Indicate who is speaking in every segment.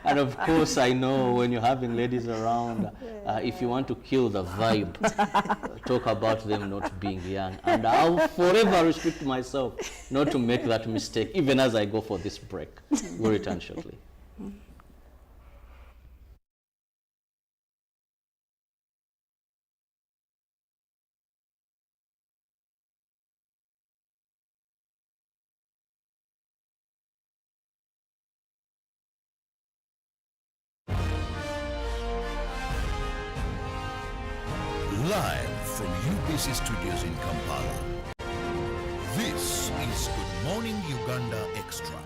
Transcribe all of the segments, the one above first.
Speaker 1: And of course, I know when you're having ladies around, if you want to kill the vibe, talk about them not being young. And I'll forever restrict myself not to make that mistake, even as I go for this break. We'll return shortly.
Speaker 2: Live from UBC Studios in Kampala, this is Good Morning Uganda Extra.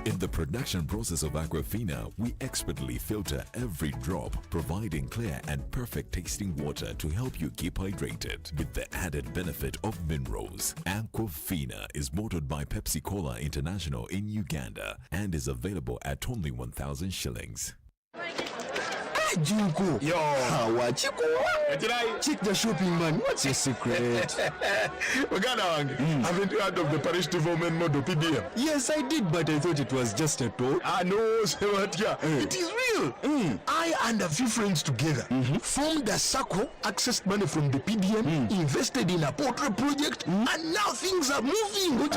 Speaker 2: In the production process of Aquafina, we expertly filter every drop, providing clear and perfect tasting water to help you keep hydrated with the added benefit of minerals. Aquafina is bottled by Pepsi Cola International in Uganda and is available at only 1,000 shillings.
Speaker 3: Junko.
Speaker 4: Yo.
Speaker 3: What you go? Check the shopping, man. What's your secret?
Speaker 4: Uganda, haven't you heard of the Parish Development Model PDM?
Speaker 3: Yes, I did, but I thought it was just a talk.
Speaker 4: No, it is real. I and a few friends together formed a circle, accessed money from the PDM, invested in a portrait project, and now things are moving.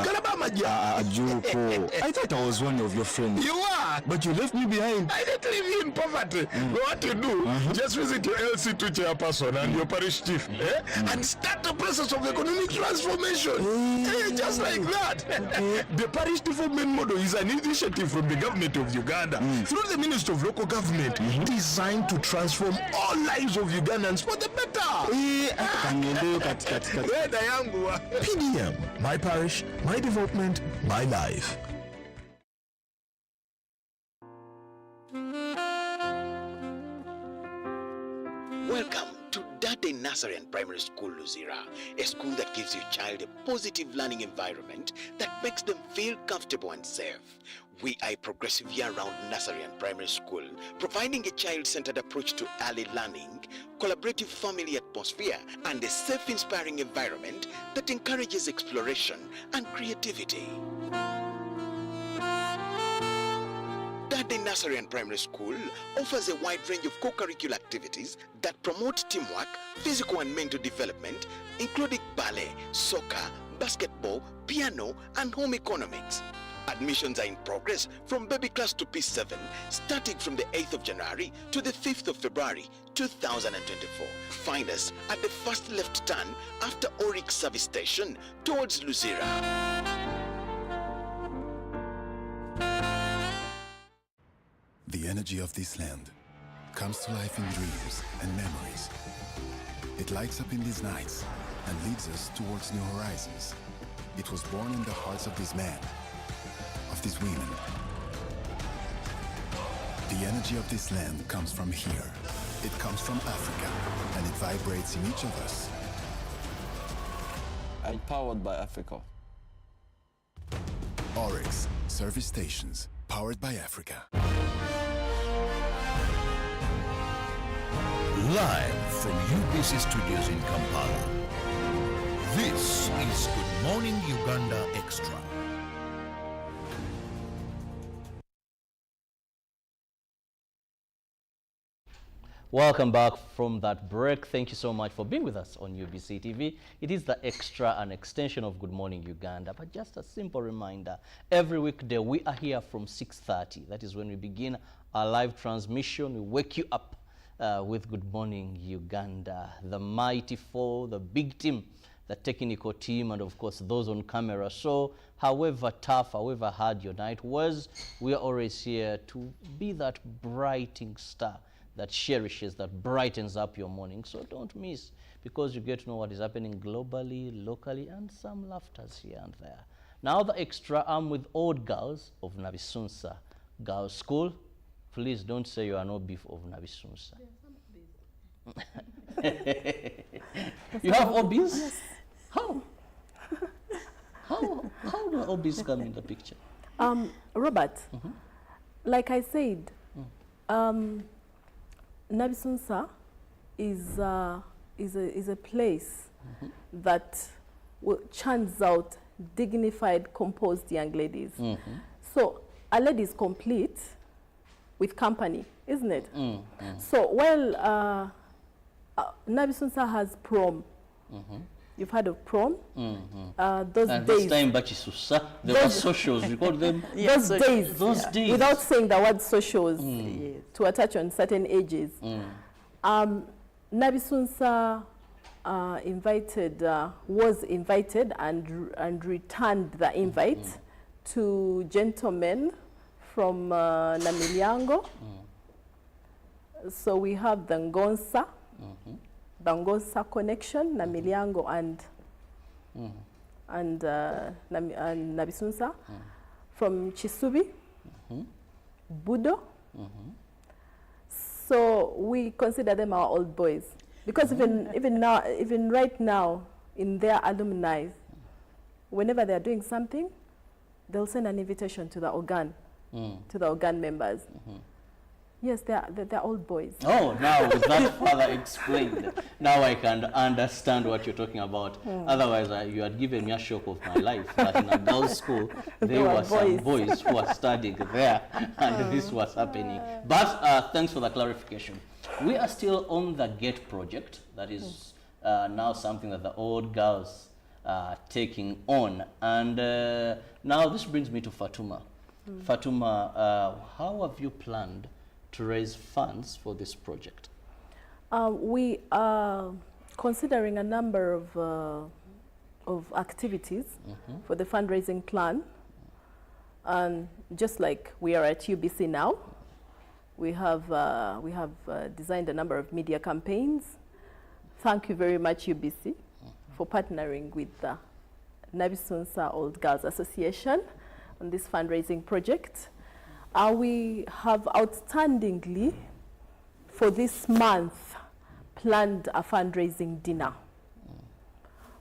Speaker 3: Junko. I thought I was one of your friends.
Speaker 4: You are,
Speaker 3: but you left me behind.
Speaker 4: I didn't leave you in poverty. What you do, just visit your LC2 chairperson and your parish chief, and start the process of economic transformation. Just like that. The Parish Development Model is an initiative from the government of Uganda through the Ministry of Local Government, designed to transform all lives of Ugandans for the better. PDM, my parish, my development, my life.
Speaker 5: Welcome to Dade Nazarene Primary School, Luzira, a school that gives your child a positive learning environment that makes them feel comfortable and safe. We are a progressive year-round Nazarene Primary School, providing a child-centered approach to early learning, collaborative family atmosphere, and a safe, inspiring environment that encourages exploration and creativity. Dade Nazarene Primary School offers a wide range of co-curricular activities that promote teamwork, physical and mental development, including ballet, soccer, basketball, piano, and home economics. Admissions are in progress from baby class to P7, starting from the 8th of January to the 5th of February 2024. Find us at the first left turn after Oryx Service Station towards Luzira.
Speaker 6: The energy of this land comes to life in dreams and memories. It lights up in these nights and leads us towards new horizons. It was born in the hearts of these men, of these women. The energy of this land comes from here. It comes from Africa, and it vibrates in each of us.
Speaker 7: Powered by Africa.
Speaker 6: Oryx Service Stations, powered by Africa.
Speaker 2: Live from UBC Studios in Kampala, this is Good Morning Uganda Extra.
Speaker 1: Welcome back from that break. Thank you so much for being with us on UBC TV. It is the Extra, an extension of Good Morning Uganda. But just a simple reminder, every weekday we are here from 6:30. That is when we begin our live transmission. We wake you up with Good Morning Uganda, the mighty four, the big team the technical team, and of course those on camera. So however tough, however hard your night was, we are always here to be that brighting star that cherishes, that brightens up your morning. So don't miss, because you get to know what is happening globally, locally, and some laughters here and there. Now the extra arm with old girls of Nabisunsa Girls School. Please don't say you are no beef of Nabisunsa. You have hobbies? Yes. How? How do hobbies come in the picture?
Speaker 7: Robert, like I said, Nabisunsa is a place that churns out dignified, composed young ladies. So a lady is complete with company, isn't it? So while Nabisunsa has prom, you've heard of prom? Those
Speaker 1: And
Speaker 7: days.
Speaker 1: this time, Bachisusa, there were socials, we call them.
Speaker 7: Those days.
Speaker 1: Those days.
Speaker 7: Without saying the word socials, to attach on certain ages. Nabisunsa was invited and returned the invite to gentlemen from Namilyango. So we have the Ngonsa, the Ngonsa connection, Namilyango and Nabisunsa. From Chisubi, Budo. So we consider them our old boys, because even right now in their alumni, whenever they are doing something, they'll send an invitation to the organ, to the organ members. Yes, they're old boys.
Speaker 1: Oh, now with that further explained, now I can understand what you're talking about. Otherwise, you had given me a shock of my life that in a girls' school, there were some boys who were studying there, and this was happening. But thanks for the clarification. We are still on the GET project. That is now something that the old girls are taking on. And now this brings me to Fatuma. Fatuma, how have you planned to raise funds for this project?
Speaker 7: We are considering a number of activities for the fundraising plan. And just like we are at UBC now, we have designed a number of media campaigns. Thank you very much, UBC, for partnering with the Nabisunsa Old Girls Association on this fundraising project. We have outstandingly, for this month, planned a fundraising dinner.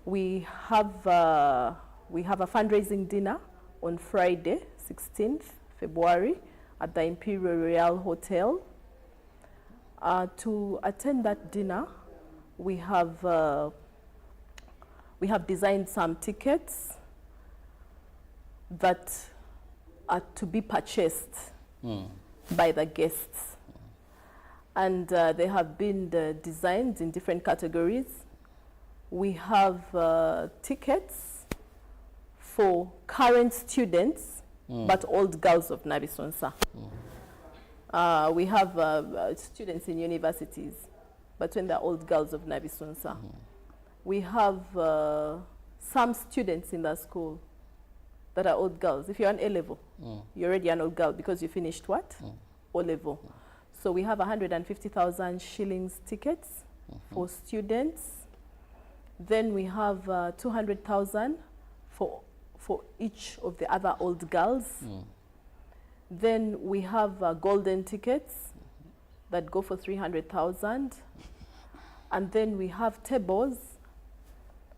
Speaker 7: We have a fundraising dinner on Friday, 16th February, at the Imperial Royal Hotel. To attend that dinner, we have designed some tickets that are to be purchased by the guests. And they have been designed in different categories. We have tickets for current students, but old girls of Nabisunsa. We have students in universities, but when they're old girls of Nabisunsa. We have some students in the school that are old girls. If you're on A-level, you're already an old girl because you finished what? O-level. So we have 150,000 shillings tickets for students. Then we have 200,000 for each of the other old girls. Then we have golden tickets that go for 300,000. And then we have tables,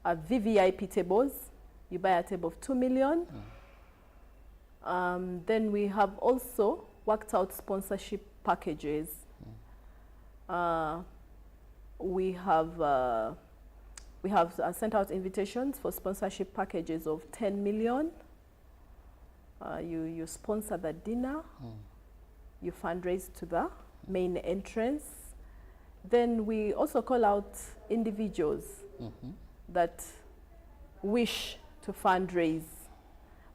Speaker 7: VVIP tables. You buy a table of 2 million. Then we have also worked out sponsorship packages. We have sent out invitations for sponsorship packages of 10 million. You sponsor the dinner. You fundraise to the main entrance. Then we also call out individuals that wish to fundraise.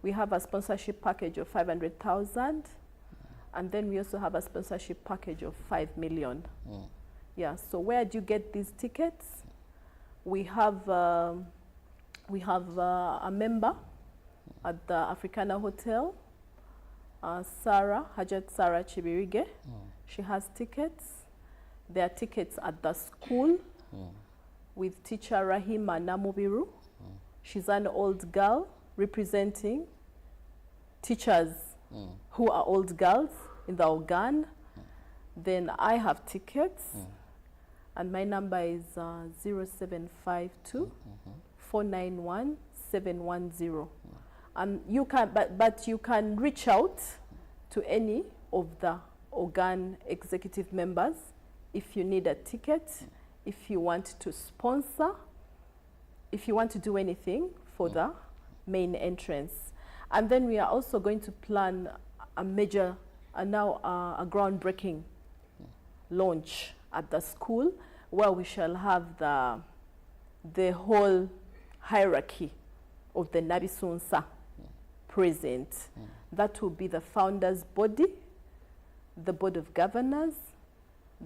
Speaker 7: We have a sponsorship package of 500,000, and then we also have a sponsorship package of 5 million. Yeah, so where do you get these tickets? We have We have a member at the Africana Hotel, Hajat Sarah Chibirige. She has tickets. There are tickets at the school with teacher Rahima Namubiru. She's an old girl representing teachers who are old girls in the organ. Then I have tickets, and my number is 0752 491 710. And you can, but you can reach out to any of the organ executive members if you need a ticket, if you want to sponsor, if you want to do anything for the main entrance. And then we are also going to plan a major, a groundbreaking launch at the school, where we shall have the whole hierarchy of the Nabisunsa present. That will be the founders body, the board of governors,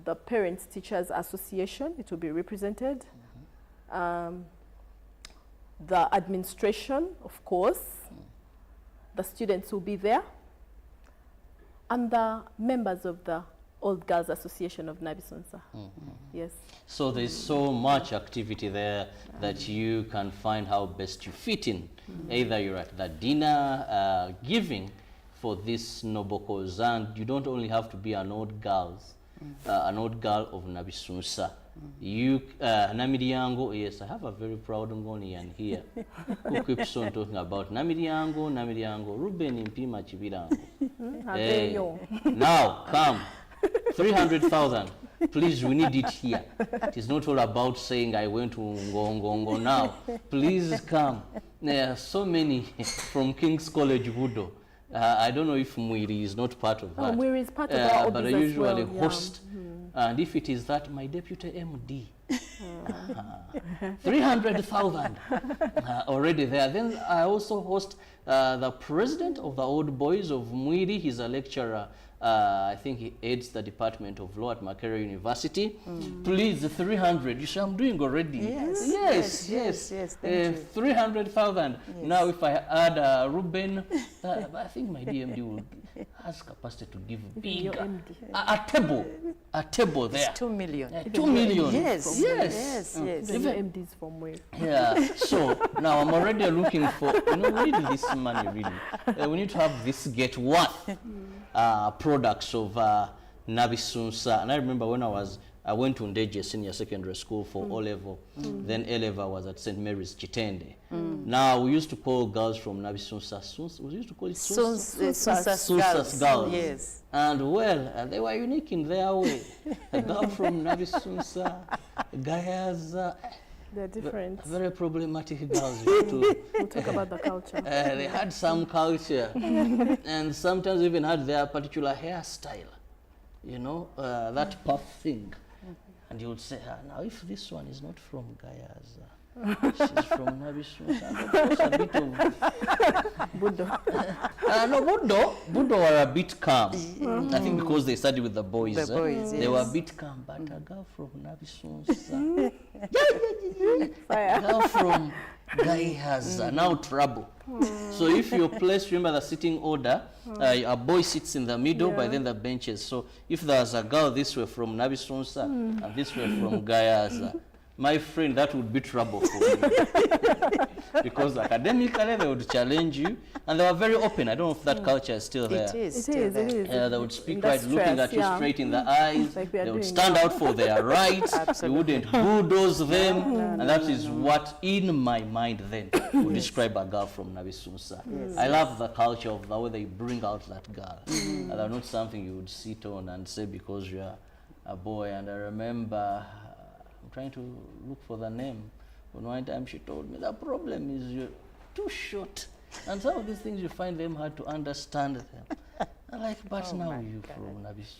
Speaker 7: the Parents Teachers Association, it will be represented, the administration, of course, the students will be there, and the members of the Old Girls Association of Nabisunsa. Yes.
Speaker 1: So there's so much activity there that you can find how best you fit in. Either you're at the dinner giving for this noble cause, and you don't only have to be an old girl of Nabisunsa. You, Namiryango, yes, I have a very proud Ngonian here who keeps on talking about Namiryango, Ruben Impima Chibirango. Hey, now, come, 300,000. Please, we need it here. It is not all about saying I went to Ngongo now. Please come. There are so many from King's College, Budo. I don't know if Mwiri is not part of that.
Speaker 7: Mwiri is part of our
Speaker 1: but I
Speaker 7: office as
Speaker 1: usually
Speaker 7: well,
Speaker 1: host. And if it is that, my deputy MD. 300,000 already there. Then I also host the president of the Old Boys of Mwiri. He's a lecturer. I think he aids the Department of Law at Makerere University. Please, 300. You say I'm doing already. Yes. Thank you. 300,000. Yes. Now, if I add Ruben, I think my DMD will has capacity to give big a table there.
Speaker 8: It's 2 million.
Speaker 1: 2 million.
Speaker 8: Yes.
Speaker 7: Even MDs from where?
Speaker 1: Yeah. So now I'm already looking for. We need this money really. We need to have this get worth products of Nabisunsa. And I remember when I went to Ndeje Senior Secondary School for O-level. Then A-level was at St. Mary's Chitende. Now we used to call girls from Nabisunsa. We used to call it Sunsas girls.
Speaker 8: Yes.
Speaker 1: And well, they were unique in their way. A girl from Nabisunsa, Gayaza.
Speaker 7: They're different.
Speaker 1: Very problematic girls. We'll
Speaker 7: talk about the culture.
Speaker 1: They had some culture. And sometimes even had their particular hairstyle. That puff thing. And you would say, now if this one is not from Gayaza, she's from Nabisunsa. A bit of
Speaker 7: Budo.
Speaker 1: No, Budo were a bit calm. I think because they studied with the boys.
Speaker 8: The boys,
Speaker 1: they
Speaker 8: yes.
Speaker 1: were a bit calm, but a girl from Nabisunsa.
Speaker 7: Fire.
Speaker 1: Girl from Gayaza, now trouble. So if your place, remember the sitting order, a boy sits in the middle, by then the benches. So if there's a girl this way from Nabisunsa and this way from Gayaza, my friend, that would be trouble for you. Because academically they would challenge you, and they were very open. I don't know if that culture is still there.
Speaker 7: It is.
Speaker 1: They would speak right, looking at you straight in the eyes.
Speaker 7: Like
Speaker 1: they would stand out for their rights. You wouldn't bulldoze them. And that is what, in my mind then, would describe a girl from Nabisunsa. I love the culture of the way they bring out that girl. And they're not something you would sit on and say because you're a boy. And I remember, I'm trying to look for the name. When one time she told me, the problem is you're too short. And some of these things you find them hard to understand them. I'm like, but now you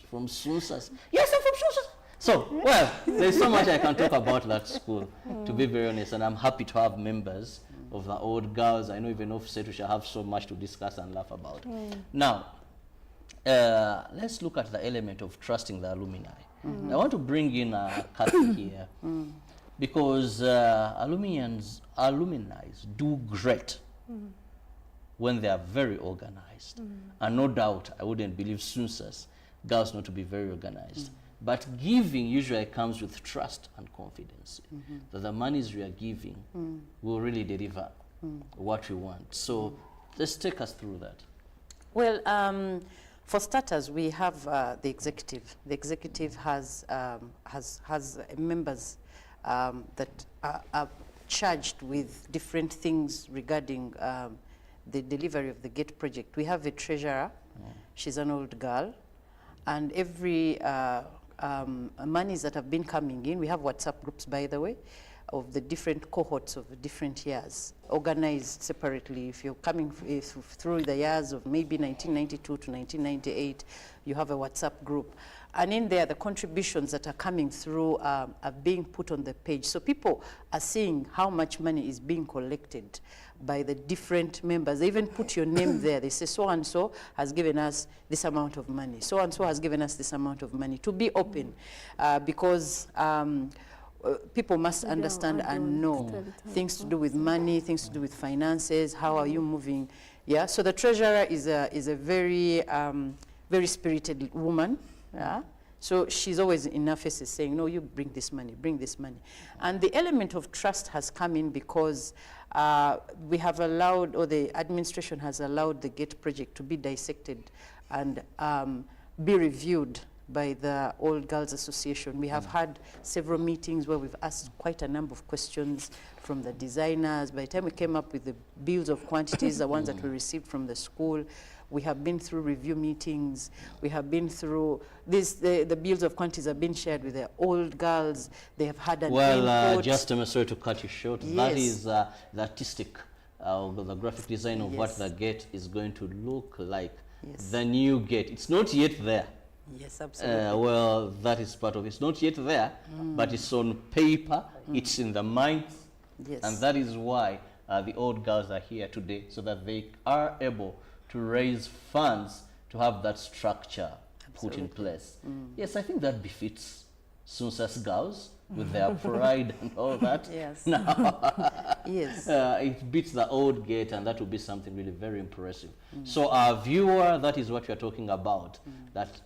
Speaker 1: from Sunsas. Yes, I'm from Sunsas. So, well, there's so much I can talk about that school, to be very honest, and I'm happy to have members of the old girls. I know even offset we shall have so much to discuss and laugh about. Now, let's look at the element of trusting the alumni. I want to bring in Kathy here. because alumni do great when they are very organized. And no doubt, I wouldn't believe SUNSAS girls not to be very organized. But giving usually comes with trust and confidence that the monies we are giving will really deliver what we want. So let's take us through that.
Speaker 8: Well, for starters, we have the executive. The executive has members that are charged with different things regarding the delivery of the GATE project. We have a treasurer. She's an old girl. And every monies that have been coming in, we have WhatsApp groups, by the way, of the different cohorts of different years, organized separately. If you're coming through the years of maybe 1992 to 1998, you have a WhatsApp group. And in there, the contributions that are coming through are being put on the page. So people are seeing how much money is being collected by the different members. They even put your name there. They say, so-and-so has given us this amount of money. So-and-so has given us this amount of money. To be open, because people must understand and know things to do with money, things to do with finances, how are you moving. Yeah, so the treasurer is a very, very spirited woman. Yeah? So she's always in her faces saying, no, you bring this money, bring this money. And the element of trust has come in because we have allowed, or the administration has allowed the GATE project to be dissected and be reviewed by the Old Girls Association. We have had several meetings where we've asked quite a number of questions from the designers. By the time we came up with the bills of quantities, the ones that we received from the school, we have been through review meetings. We have been through this. The bills of quantities have been shared with the old girls. They have had an input.
Speaker 1: Just sorry to cut you short. Yes. That is the artistic, the graphic design of what the GATE is going to look like. Yes. The new GATE. It's not yet there.
Speaker 8: Yes, absolutely.
Speaker 1: Well, that is part of it. It's not yet there, but it's on paper. It's in the minds. Yes. And that is why the old girls are here today, so that they are able to raise funds to have that structure put in place. Yes, I think that befits SUNSAS girls with their pride and all that.
Speaker 8: Yes.
Speaker 1: Now,
Speaker 8: yes.
Speaker 1: It beats the old GATE, and that will be something really very impressive. So our viewer, that is what we are talking about, that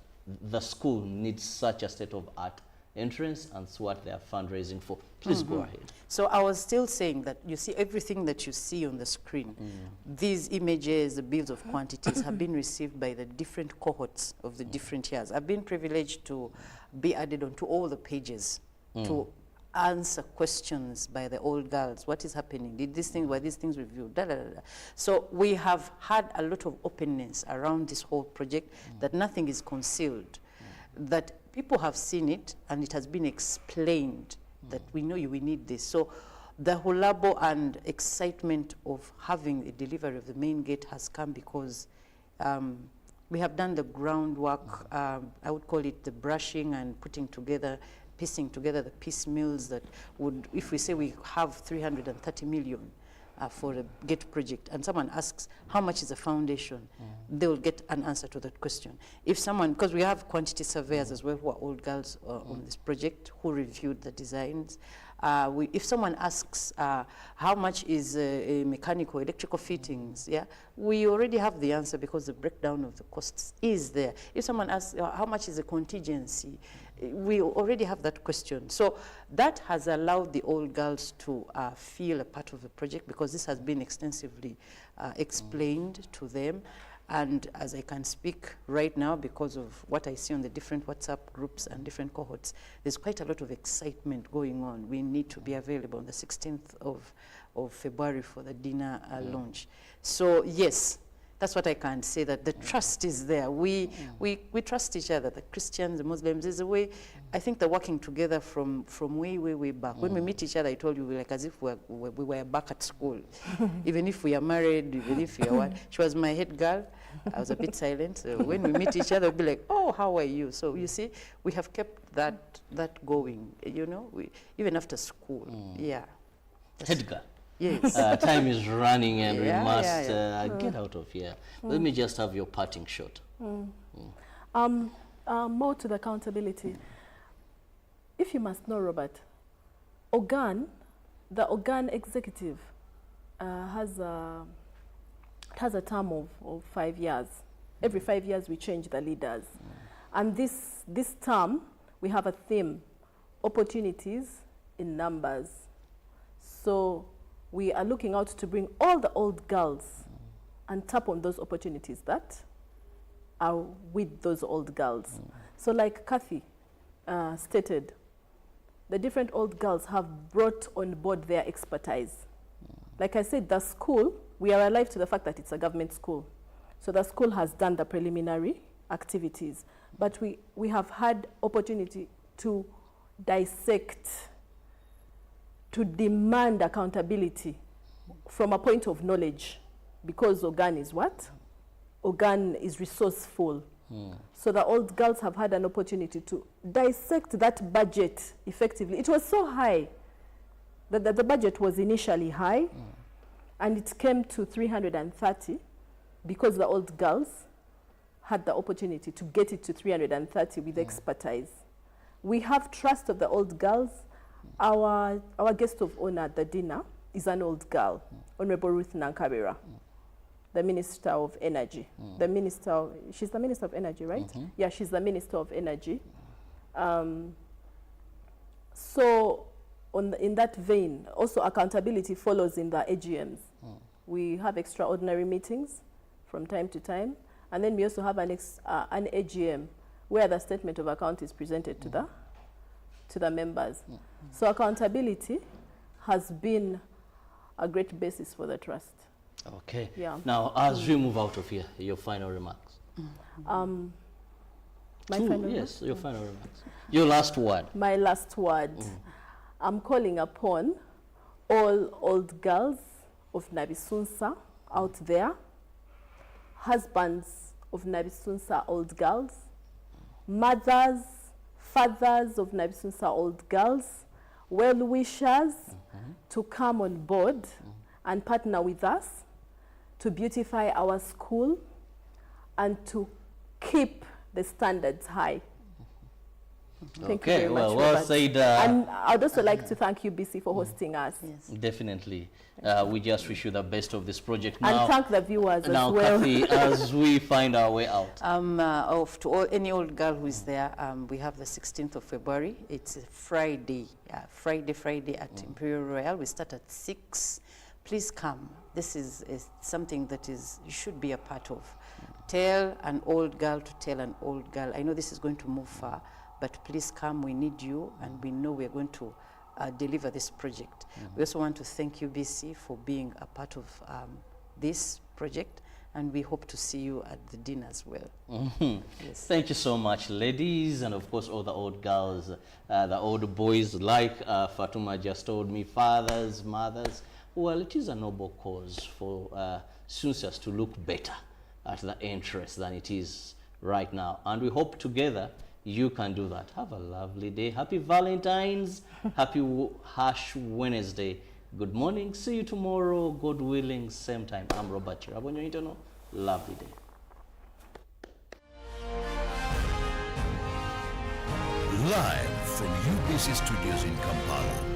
Speaker 1: the school needs such a state-of-art entrance, and it's what they are fundraising for. Please go ahead.
Speaker 8: So I was still saying that you see everything that you see on the screen, these images, the bills of quantities have been received by the different cohorts of the different years. I've been privileged to be added onto all the pages to answer questions by the old girls. What is happening? Did these things, were these things reviewed? Da, da, da, da. So we have had a lot of openness around this whole project, that nothing is concealed, that people have seen it and it has been explained that we know we need this. So the hulabo and excitement of having a delivery of the main GATE has come because we have done the groundwork. I would call it the brushing and putting together, piecing together the piecemeals that would, if we say we have 330 million for the GATE project, and someone asks, how much is the foundation? They will get an answer to that question. If someone, because we have quantity surveyors as well who are old girls on this project who reviewed the designs. If someone asks how much is a mechanical, electrical fittings, we already have the answer because the breakdown of the costs is there. If someone asks how much is a contingency, we already have that question. So that has allowed the old girls to feel a part of the project because this has been extensively explained to them. And as I can speak right now, because of what I see on the different WhatsApp groups and different cohorts, there's quite a lot of excitement going on. We need to be available on the 16th of February for the dinner launch. So yes, that's what I can say, that the trust is there. We trust each other, the Christians, the Muslims. There's a way, I think they're working together from way back. When we meet each other, I told you, we're like as if we were back at school. Even if we are married, even if we are what. She was my head girl. I was a bit silent. So when we meet each other, we'll be like, oh, how are you? So you see, we have kept that going, you know, even after school. Yeah.
Speaker 1: Head girl.
Speaker 8: Yes.
Speaker 1: Time is running and we must get out of here. Let me just have your parting shot.
Speaker 7: More to the accountability. If you must know, Robert, the Ogan executive has a term of 5 years. Every 5 years we change the leaders. And this term, we have a theme, opportunities in numbers. So we are looking out to bring all the old girls and tap on those opportunities that are with those old girls. So like Kathy stated, the different old girls have brought on board their expertise. Like I said, the school, we are alive to the fact that it's a government school. So the school has done the preliminary activities, but we have had opportunity to dissect, to demand accountability from a point of knowledge, because Ogan is what? Ogan is resourceful. So the old girls have had an opportunity to dissect that budget effectively. It was so high that the budget was initially high, and it came to 330 because the old girls had the opportunity to get it to 330 with expertise. We have trust of the old girls. Our guest of honor at the dinner is an old girl, Honorable Ruth Nankabera, the Minister of Energy. She's the Minister of Energy, right? Yeah, she's the Minister of Energy. So in that vein, also accountability follows in the AGMs. We have extraordinary meetings from time to time, and then we also have an AGM where the statement of account is presented to the members. So accountability has been a great basis for the trust.
Speaker 1: Okay.
Speaker 7: Yeah.
Speaker 1: Now, as we move out of here, your final remarks.
Speaker 7: My final
Speaker 1: yes, your final remarks. Your last word.
Speaker 7: My last word. I'm calling upon all old girls of Nabisunsa out there, husbands of Nabisunsa old girls, mothers, fathers of Nabisunsa old girls, well-wishers to come on board and partner with us to beautify our school and to keep the standards high. Thank you very much,
Speaker 1: well
Speaker 7: Robert.
Speaker 1: said.
Speaker 7: And I'd also like to thank UBC for hosting us.
Speaker 8: Yes.
Speaker 1: Definitely. We just wish you the best of this project. Now,
Speaker 7: And thank the viewers as well.
Speaker 1: Now, Kathy, as we find our way out.
Speaker 8: To any old girl who is there, we have the 16th of February. It's a Friday, Friday at Imperial Royal. We start at 6. Please come. This is something that you should be a part of. Tell an old girl to tell an old girl. I know this is going to move far, but please come. We need you, and we know we're going to deliver this project. We also want to thank UBC for being a part of this project, and we hope to see you at the dinner as well. Yes.
Speaker 1: Thank you so much, ladies, and of course all the old girls, the old boys, like Fatuma just told me, fathers, mothers. Well, it is a noble cause for students to look better at the entrance than it is right now, and we hope together you can do that. Have a lovely day. Happy Valentine's. Happy Ash Wednesday. Good morning. See you tomorrow, God willing, same time. I'm Robert Chirabonyo Itono. Lovely day.
Speaker 2: Live from UBC Studios in Kampala.